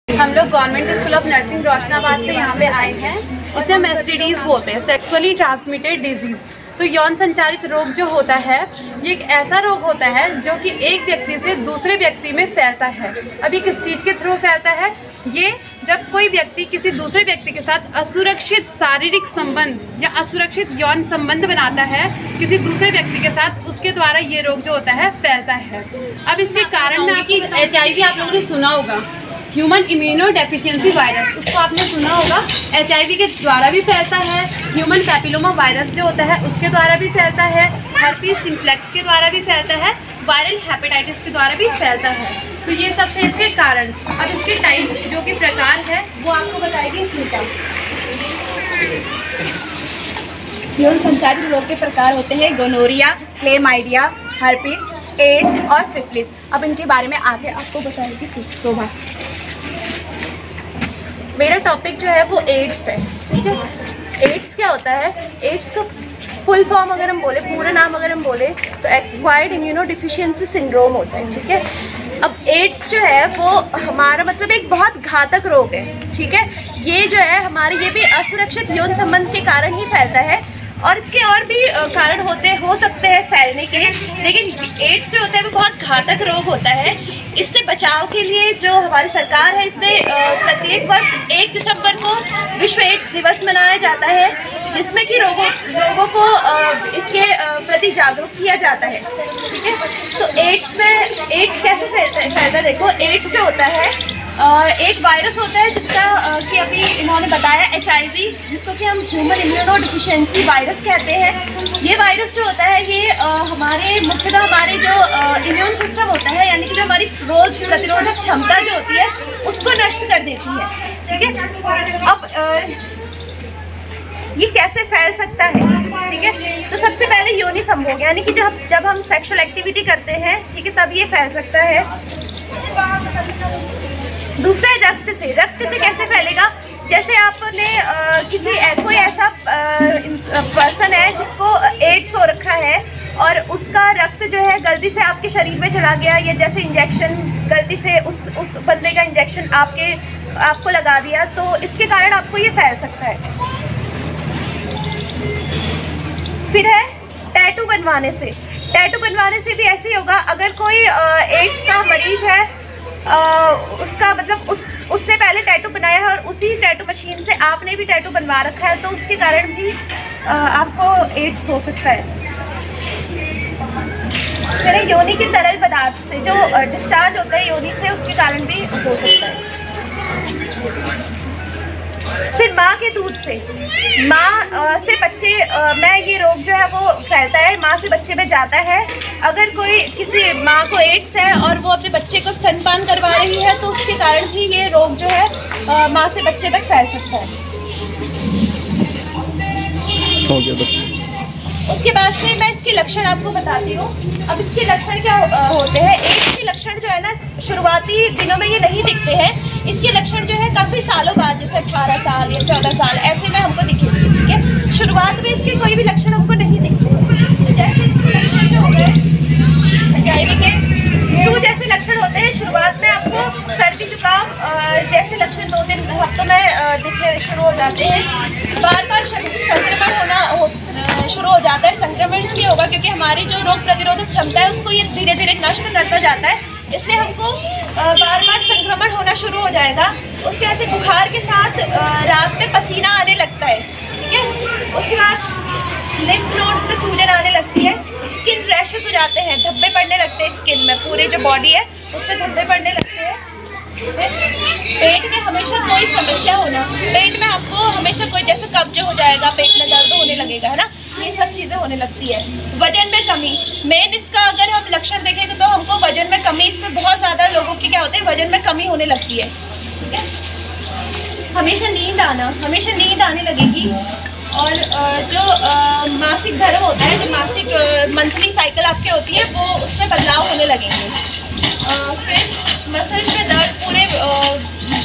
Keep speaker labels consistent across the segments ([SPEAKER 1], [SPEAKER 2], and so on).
[SPEAKER 1] हम लोग government school of nursing Roshanabad से यहाँ पे आए हैं। इसे हम STDs बोलते हैं, सेक्सुअली ट्रांसमिटेड डिजीज़। तो यौन संचारित रोग जो होता है ये एक ऐसा रोग होता है जो कि एक व्यक्ति से दूसरे व्यक्ति में फैलता है। अब ये किस चीज़ के थ्रू फैलता है? ये जब कोई व्यक्ति किसी दूसरे व्यक्ति के साथ असुरक्षित शारीरिक संबंध या असुरक्षित यौन संबंध बनाता है किसी दूसरे व्यक्ति के साथ, उसके द्वारा ये रोग जो होता है फैलता है। अब इसके कारण में कि HIV आप लोगों ने सुना होगा, ह्यूमन इम्यूनो डेफिशिएंसी वायरस, उसको आपने सुना होगा। HIV के द्वारा भी फैलता है, ह्यूमन पैपिलोमा वायरस जो होता है उसके द्वारा भी फैलता है, हर्पीस सिम्प्लेक्स के द्वारा भी फैलता है, वायरल हेपेटाइटिस के द्वारा भी फैलता है। तो ये सब थे इसके कारण। अब इसके टाइप्स जो कि प्रकार है वो आपको बताएगी स्मिता।
[SPEAKER 2] यौन संचारित रोग के प्रकार होते हैं गोनोरिया, क्लेमाइडिया, हर्पीस, एड्स और सिफिलिस। अब इनके बारे में आगे आपको बताएगी शोभा।
[SPEAKER 1] मेरा टॉपिक जो है वो एड्स है, ठीक है। एड्स क्या होता है? एड्स का फुल फॉर्म अगर हम बोले, पूरा नाम अगर हम बोले तो एक्वायर्ड इम्यूनो डिफिशियंसी सिंड्रोम होता है, ठीक है। अब एड्स जो है वो हमारा मतलब एक बहुत घातक रोग है, ठीक है। ये जो है हमारे ये भी असुरक्षित यौन संबंध के कारण ही फैलता है और इसके और भी कारण हो सकते हैं फैलने के, लेकिन एड्स जो होता है वो बहुत घातक रोग होता है। इससे बचाव के लिए जो हमारी सरकार है, इससे प्रत्येक वर्ष 1 दिसंबर को विश्व एड्स दिवस मनाया जाता है, जिसमें कि लोगों को इसके प्रति जागरूक किया जाता है, ठीक है। तो एड्स कैसे फैलता है? देखो, एड्स जो होता है एक वायरस होता है जिसका कि अभी इन्होंने बताया HIV, जिसको कि हम ह्यूमन इम्यूनो डिफिशिएंसी वायरस कहते हैं। ये वायरस जो होता है ये हमारे मुख्यतः हमारे जो इम्यून सिस्टम होता है, यानी कि जो हमारी रोग प्रतिरोधक क्षमता जो होती है उसको नष्ट कर देती है, ठीक है। अब ये कैसे फैल सकता है, ठीक है। तो सबसे पहले योनि संभोग, यानी कि जब हम सेक्सुअल एक्टिविटी करते हैं, ठीक है, तब ये फैल सकता है। दूसरा रक्त से कैसे फैलेगा? जैसे आपने कोई ऐसा पर्सन है जिसको एड्स हो रखा है और उसका रक्त जो है गलती से आपके शरीर में चला गया, या जैसे इंजेक्शन गलती से उस बंदे का इंजेक्शन आपको लगा दिया, तो इसके कारण आपको ये फैल सकता है। फिर है टैटू बनवाने से भी ऐसे ही होगा। अगर कोई एड्स का मरीज है, उसका मतलब उसने पहले टैटू बनाया है और उसी टैटू मशीन से आपने भी टैटू बनवा रखा है, तो उसके कारण भी आपको एड्स हो सकता है। फिर योनि के तरल पदार्थ से जो डिस्चार्ज होता है योनि से, उसके कारण भी हो सकता है। फिर माँ के दूध से, माँ से बच्चे में ये रोग जो है वो फैलता है, माँ से बच्चे में जाता है। अगर किसी माँ को एड्स है और वो अपने बच्चे को स्तनपान करवा रही है, तो उसके कारण ही ये रोग जो है माँ से बच्चे तक फैल सकता है।
[SPEAKER 3] हो गया।
[SPEAKER 1] उसके बाद से मैं इसके लक्षण आपको बताती हूँ। अब इसके लक्षण क्या होते हैं? एड्स के लक्षण जो है ना, शुरुआती दिनों में ये नहीं दिखते हैं। इसके लक्षण जो है काफ़ी सालों बाद, जैसे 18 साल या 14 साल ऐसे में हमको दिखेंगे, ठीक है। शुरुआत में इसके कोई भी लक्षण हमको नहीं दिखते। तो जैसे इसके लक्षण जो होते हैं HIV के फ्लू जैसे लक्षण होते हैं, शुरुआत में आपको सर्दी जुकाम जैसे लक्षण 2-3 हफ्तों में दिखने शुरू हो जाते हैं। बार संक्रमण होना शुरू हो जाता है। संक्रमण इसलिए होगा क्योंकि हमारी जो रोग प्रतिरोधक क्षमता है उसको ये धीरे धीरे नष्ट करता जाता है, इसलिए हमको बार संक्रमण होना शुरू हो जाएगा। उसके बाद बुखार के साथ रात में पसीना आने लगता है, ठीक है। उसके बाद लिम्फ नोड्स में सूजन आने लगती है, स्किन रैशेस हो जाते हैं, धब्बे पड़ने लगते हैं स्किन में, पूरे जो बॉडी है उस पर धब्बे पड़ने लगते हैं। पेट में हमेशा कोई समस्या होना, पेट में आपको हमेशा कोई जैसे कब्ज हो जाएगा, पेट में दर्द होने लगेगा, है ना, ये सब चीज़ें होने लगती है। वजन में कमी, मेन इसका अगर हम लक्षण देखेंगे तो हमको वजन में कमी, इसमें बहुत ज़्यादा लोगों की क्या होता है, वजन में कमी होने लगती है, ठीक है। हमेशा नींद आने लगेगी। और जो मासिक धर्म होता है, जो मासिक मंथली साइकिल आपकी होती है, वो उसमें बदलाव होने लगेंगे। फिर मसल्स में दर्द, पूरे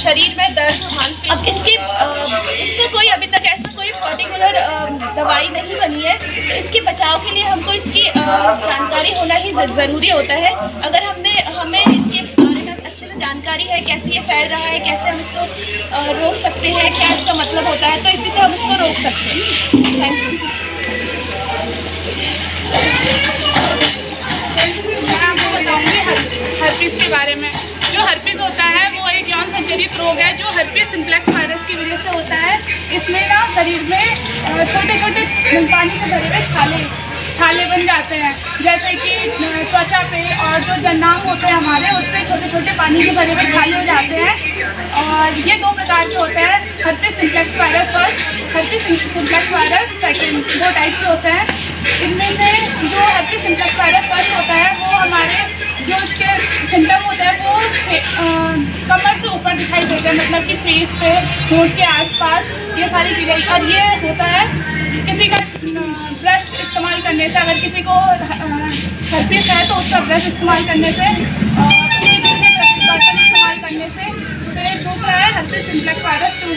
[SPEAKER 1] शरीर में दर्द। अब इसका कोई अभी तक ऐसा कोई पर्टिकुलर दवाई नहीं बनी है, तो इसके बचाव के लिए हमको इसकी जानकारी होना ही ज़रूरी होता है। अगर हमें इसके बारे में अच्छे से जानकारी है, कैसे ये फैल रहा है, कैसे हमें रोक सकते हैं, क्या इसका मतलब होता है, तो इसी से हम इसको रोक सकते हैं। Thank you.
[SPEAKER 3] मैं आपको बताऊँगी हर्पीस के बारे में। जो हर्पीस होता है वो एक यौन संचारित रोग है जो हर्पीस सिम्प्लेक्स वायरस की वजह से होता है। इसमें ना शरीर में छोटे छोटे पानी से भरे हुए छाले बन जाते हैं, जैसे कि त्वचा पे, और जो जन्नांग होते हैं हमारे उस पर छोटे छोटे पानी के भरे हुए छाले हो जाते हैं। और ये दो प्रकार के होते हैं, herpes simplex virus first, herpes simplex virus second, दो टाइप के होते हैं। इनमें से जो हर्पीस सिम्प्लेक्स वायरस फर्स्ट होता है वो हमारे जो उसके सिम्टम होते हैं वो कमर से ऊपर दिखाई देते हैं, मतलब कि फेस पे, होंठ के आसपास, ये सारी चीज़ें। और ये होता है किसी का ब्रश इस्तेमाल करने से, अगर किसी को हर्पीस है तो उसका ब्रश इस्तेमाल करने से, बर्तन इस्तेमाल करने से। फिर दूसरा है हर्पीस सिम्प्लेक्स वायरस 2,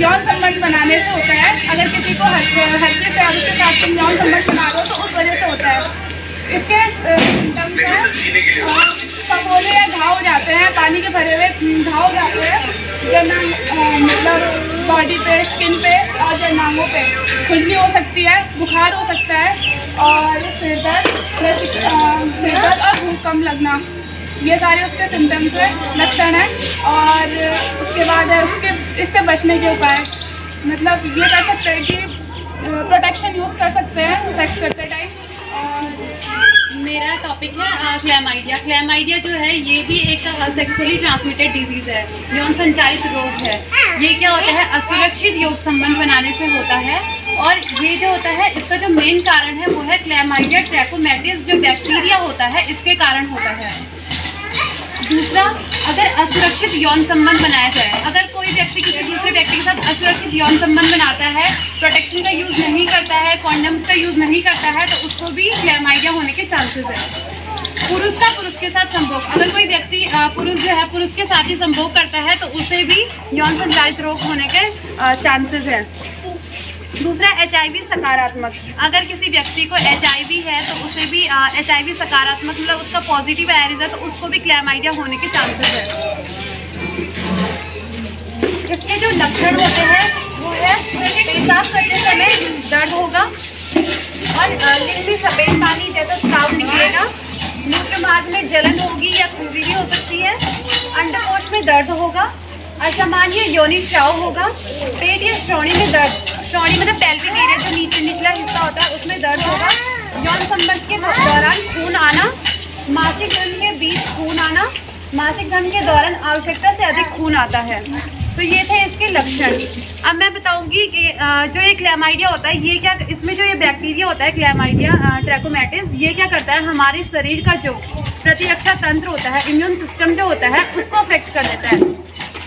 [SPEAKER 3] यौन संबंध बनाने से होता है। अगर किसी को हर्पीस है और उसके साथ तुम यौन संबंध बना रहे हो तो उस वजह से होता है। इसके सिम्टम्स हैं फफोले या घाव हो जाते हैं, पानी के भरे हुए घाव हो जाते हैं, जब मतलब बॉडी पे, स्किन पे और जनांगों पे खुजली हो सकती है, बुखार हो सकता है, और सिर दर्द और भूख कम लगना, ये सारे उसके सिम्टम्स हैं, लक्षण हैं। और उसके बाद है इससे बचने के उपाय, मतलब ये कर सकते हैं कि प्रोटेक्शन यूज़ कर सकते हैं सेक्स करते टाइम।
[SPEAKER 4] मेरा टॉपिक है क्लैमाइडिया। क्लैमाइडिया जो है ये भी एक सेक्सुअली ट्रांसमिटेड डिजीज़ है, यौन संचारित रोग है। ये क्या होता है, असुरक्षित यौन संबंध बनाने से होता है। और ये जो होता है इसका जो मेन कारण है वो है क्लैमाइडिया ट्रैकोमैटिस, जो बैक्टीरिया होता है इसके कारण होता है। दूसरा, अगर असुरक्षित यौन संबंध बनाया जाए, अगर कोई व्यक्ति किसी दूसरे व्यक्ति के साथ असुरक्षित यौन संबंध बनाता है, प्रोटेक्शन का यूज़ नहीं करता है, कॉन्डम्स का यूज़ नहीं करता है, तो उसको भी क्लैमाइडिया होने के चांसेस है। पुरुष का पुरुष के साथ संभोग, अगर कोई व्यक्ति पुरुष जो है पुरुष के साथ ही संभोग करता है तो उसे भी यौन संचारित रोग होने के चांसेस हैं। दूसरा, HIV सकारात्मक, अगर किसी व्यक्ति को HIV है तो उसे भी HIV सकारात्मक, मतलब उसका पॉजिटिव आयरिस है तो उसको भी क्लैमाइडिया होने के चांसेस है। इसके जो लक्षण होते हैं वो है पेशाब करते समय दर्द होगा, और लिंग में सफ़ेद पानी जैसा स्राव निकलेगा, मूत्र मार्ग में जलन होगी या खुजली भी हो सकती है, अंडकोश में दर्द होगा, असामान्य योनि स्राव होगा, पेट या श्रोणी में दर्द, श्रोणी मतलब पेल्विक एरिया जो निचला हिस्सा होता है उसमें दर्द होगा, यौन संबंध के दौरान खून आना, मासिक धर्म के बीच खून आना, मासिक धर्म के दौरान आवश्यकता से अधिक खून आता है। तो ये थे इसके लक्षण। अब मैं बताऊंगी कि जो ये क्लैमाइडिया होता है ये क्या, इसमें जो ये बैक्टीरिया होता है क्लैमाइडिया ट्रैकोमैटिस, ये क्या करता है, हमारे शरीर का जो प्रतिरक्षा तंत्र होता है, इम्यून सिस्टम जो होता है उसको अफेक्ट कर देता है,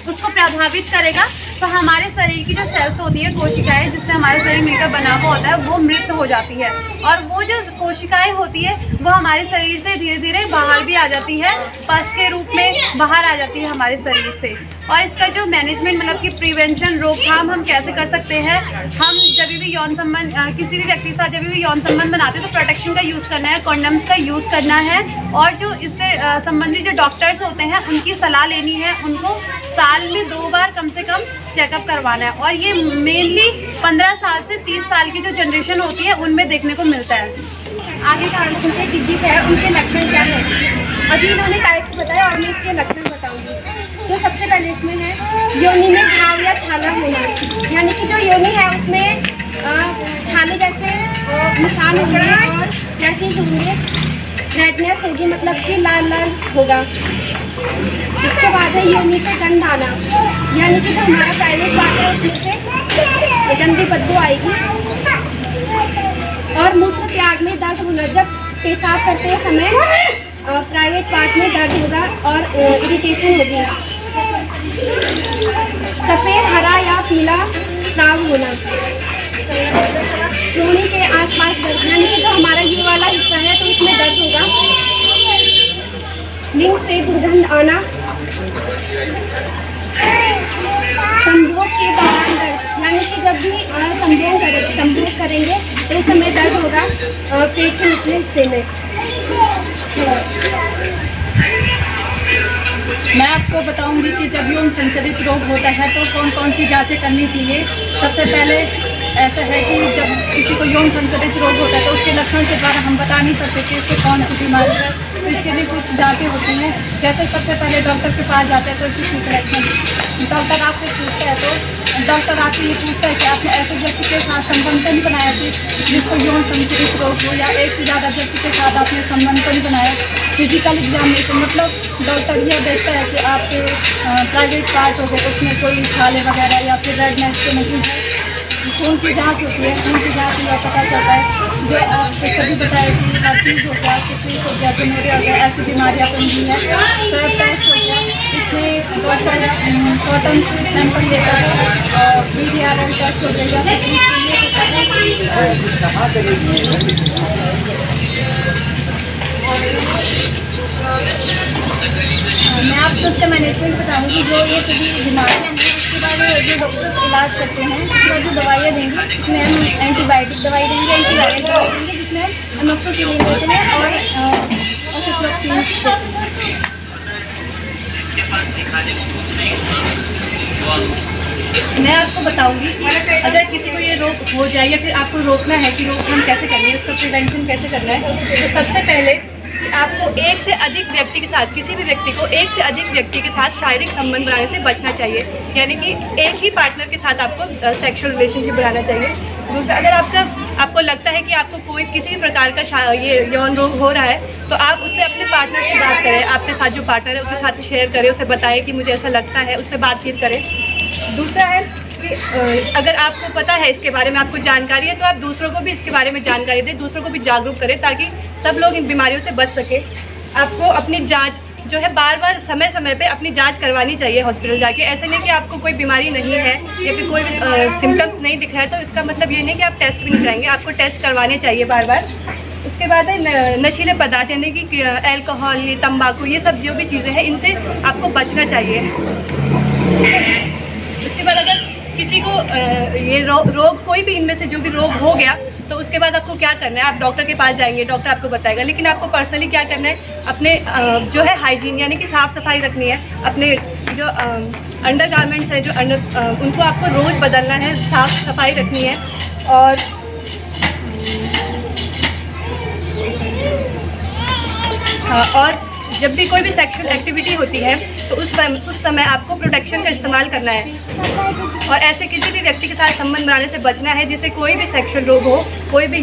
[SPEAKER 4] उसको प्रभावित करेगा। तो हमारे शरीर की जो सेल्स होती है, कोशिकाएं जिससे हमारा शरीर मिलकर बना हुआ होता है, वो मृत हो जाती है, और वो जो कोशिकाएं होती है वो हमारे शरीर से धीरे धीरे बाहर भी आ जाती है, पस के रूप में बाहर आ जाती है हमारे शरीर से। और इसका जो मैनेजमेंट, मतलब कि प्रिवेंशन, रोकथाम हम कैसे कर सकते हैं, हम जब भी यौन संबंध किसी भी व्यक्ति के साथ जब भी यौन संबंध बनाते हैं तो प्रोटेक्शन का यूज़ करना है, कॉन्डम्स का यूज़ करना है, और जो इससे संबंधित जो डॉक्टर्स होते हैं उनकी सलाह लेनी है, उनको साल में 2 बार कम से कम चेकअप करवाना है। और ये मेनली 15 साल से 30 साल की जो जनरेशन होती है उनमें देखने को मिलता है।
[SPEAKER 2] आगे का अनुसूचित डिजीज है, उनके लक्षण क्या है? अभी इन्होंने टाइप्स बताया और मैं इसके लक्षण बताऊंगी। तो सबसे पहले इसमें है योनि में घाव या छाला होना, यानी कि जो योनि है उसमें छाले जैसे निशान होंगे और जैसे होंगे, रेडनेस होगी, मतलब कि लाल लाल होगा। इसके बाद है योनि से गंध आना, यानी कि जो हमारा प्राइवेट पार्ट है उसमें से गंदी बदबू आएगी। और मूत्र त्याग में दर्द होना, जब पेशाब करते समय प्राइवेट पार्ट में दर्द होगा और इरिटेशन होगी। सफ़ेद, हरा या पीला स्राव होना, श्रोणी के आसपास दर्द, यानी कि जो हमारा ये वाला हिस्सा है तो इसमें दर्द होगा। लिंग से दुर्गंध आना, संभोग के दौरान दर्द, यानी कि जब भी संभोग करेंगे तो उस समय दर्द होगा पेट के निचले हिस्से में।
[SPEAKER 3] मैं आपको बताऊंगी कि जब यौन संचालित रोग होता है तो कौन कौन सी जांचें करनी चाहिए। सबसे पहले ऐसा है कि जब किसी को यौन संचालित रोग होता है तो उसके लक्षण के द्वारा हम बता नहीं सकते कि इसको कौन सी बीमारी है, तो इसके लिए कुछ जांचें होती हैं। जैसे सबसे पहले डॉक्टर के पास जाते हैं तो किसी कलेक्शन डॉक्टर आपसे पूछता है, तो डॉक्टर आपसे ये पूछता है कि आपने ऐसे व्यक्ति के साथ संबंध नहीं बनाया कि जिसको यौन संचालित रोग हो, या एक से ज़्यादा व्यक्ति के साथ आपने संबंध नहीं बनाया। फिजिकल एग्जामिनेशन मतलब डॉक्टर यह देखता है कि आपके प्राइवेट पार्ट हो गए, उसमें कोई छाले वगैरह या फिर रेडनेस तो नहीं है। खून की जांच होती है, खून की जांच में यह पता चलता है जो आपको सभी बताया कि हार्टिस हो गया, सिफिलिस हो गया, गोनोरिया हो गया, ऐसी बीमारियाँ बन रही है। स्वैब टेस्ट हो गया, इसमें डॉक्टर कॉटन सैंपल लेता है और BVRL टेस्ट हो गया, सिफिलिस के लिए होता है। मैं आपको उसका मैनेजमेंट बताऊंगी। जो ये सभी बीमारियाँ हैं उसके बाद जो डॉक्टर्स इलाज करते हैं उसके बाद जो दवाइयाँ देंगे, इसमें हम एंटीबायोटिक दवाई देंगे, एंटीवायरल दवाई देंगे, जिसमें हम एमोक्सिसिलिन देते हैं और ऑसिफ्लॉक्सिन देते हैं।
[SPEAKER 5] मैं आपको बताऊंगी अगर किसी को ये रोग हो जाए या फिर आपको रोकना है कि रोकथाम कैसे करनी है, उसका प्रिवेंशन कैसे करना है, तो सबसे पहले आपको एक से अधिक व्यक्ति के साथ, किसी भी व्यक्ति को एक से अधिक व्यक्ति के साथ शारीरिक संबंध बनाने से बचना चाहिए। यानी कि एक ही पार्टनर के साथ आपको सेक्सुअल रिलेशनशिप बनाना चाहिए। दूसरा, अगर आपको लगता है कि आपको कोई किसी भी प्रकार का ये यौन रोग हो रहा है तो आप उससे अपने पार्टनर से बात करें, आपके साथ जो पार्टनर है उसके साथ शेयर करें, उसे बताएं कि मुझे ऐसा लगता है, उससे बातचीत करें। दूसरा है कि अगर आपको पता है इसके बारे में, आपको जानकारी है, तो आप दूसरों को भी इसके बारे में जानकारी दें, दूसरों को भी जागरूक करें ताकि सब लोग इन बीमारियों से बच सके। आपको अपनी जांच जो है बार बार समय समय पे अपनी जांच करवानी चाहिए हॉस्पिटल जाके। ऐसे नहीं कि आपको कोई बीमारी नहीं है या फिर कोई सिम्टम्स नहीं दिख रहा है तो इसका मतलब ये नहीं कि आप टेस्ट भी नहीं कराएंगे, आपको टेस्ट करवाने चाहिए बार बार। उसके बाद है नशीले पदार्थ, यानी कि अल्कोहल, ये तंबाकू, ये सब जो भी चीज़ें हैं इनसे आपको बचना चाहिए। उसके बाद अगर किसी को ये रोग कोई भी इनमें से जो भी रोग हो गया तो उसके बाद आपको क्या करना है, आप डॉक्टर के पास जाएंगे, डॉक्टर आपको बताएगा, लेकिन आपको पर्सनली क्या करना है, अपने जो है हाइजीन यानी कि साफ़ सफाई रखनी है। अपने जो अंडर गारमेंट्स है, जो उनको आपको रोज़ बदलना है, साफ़ सफाई रखनी है। और जब भी कोई भी सेक्सुअल एक्टिविटी होती है तो उस समय आपको प्रोटेक्शन का इस्तेमाल करना है और ऐसे किसी भी व्यक्ति के साथ संबंध बनाने से बचना है जिसे कोई भी सेक्सुअल रोग हो, कोई भी